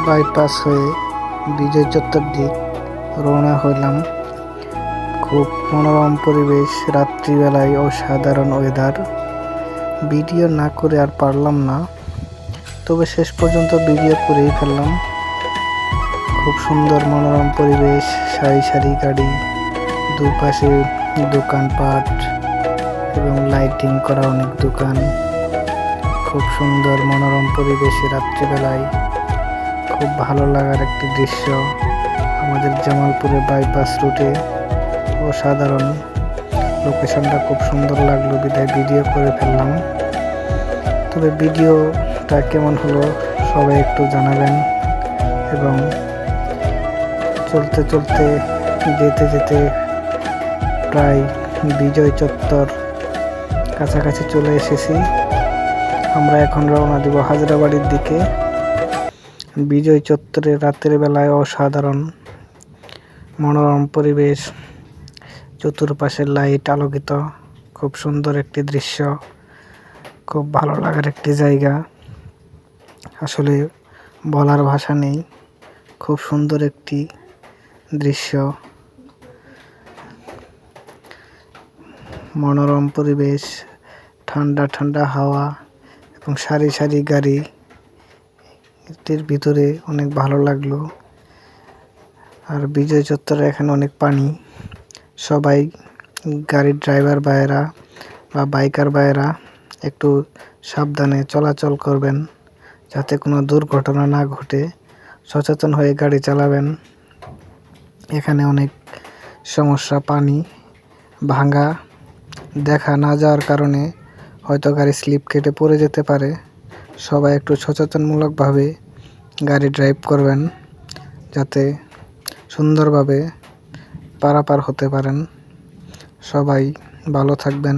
Bypass হয়ে বিজয় চত্বর দিক রওনা হইলাম। খুব মনোরম পরিবেশ, রাত্রিবেলায় অসাধারণ ওয়েদার। ভিডিও না করে আর পারলাম না, তবে শেষ পর্যন্ত ভিডিও করেই ফেললাম। খুব সুন্দর মনোরম পরিবেশ, সারি সারি গাড়ি, দুপাশে দোকানপাট এবং লাইটিং করা অনেক দোকান। খুব সুন্দর মনোরম পরিবেশে রাত্রিবেলায় খুব ভালো লাগার একটি দৃশ্য। আমাদের জামালপুরের বাইপাস রুটে অসাধারণ লোকেশনটা খুব সুন্দর লাগলো, বিদায় ভিডিও করে ফেললাম। তবে ভিডিওটা কেমন হলো সবাই একটু জানাবেন। এবং চলতে চলতে যেতে যেতে প্রায় বিজয় চত্বর কাছাকাছি চলে এসেছি। আমরা এখন রওনা দিব হাজরাবাড়ির দিকে। বিজয় চত্বরে রাতের বেলায় অসাধারণ মনোরম পরিবেশ, চতুর্পাশে লাইট আলোকিত, খুব সুন্দর একটি দৃশ্য, খুব ভালো লাগার একটি জায়গা। আসলে বলার ভাষা নেই, খুব সুন্দর একটি দৃশ্য, মনোরম পরিবেশ, ঠান্ডা ঠান্ডা হাওয়া এবং সারি সারি গাড়ি, এটির ভিতরে অনেক ভালো লাগলো। আর বিজয় চত্বরে এখানে অনেক পানি। সবাই গাড়ির ড্রাইভার ভাইয়েরা বা বাইকার ভাইয়েরা একটু সাবধানে চলাচল করবেন, যাতে কোনো দুর্ঘটনা না ঘটে। সচেতন হয়ে গাড়ি চালাবেন। এখানে অনেক সমস্যা, পানি ভাঙা দেখা না যাওয়ার কারণে হয়তো গাড়ি স্লিপ কেটে পড়ে যেতে পারে। সবাই একটু সচেতনমূলকভাবে গাড়ি ড্রাইভ করবেন, যাতে সুন্দরভাবে পারাপার হতে পারেন। সবাই ভালো থাকবেন।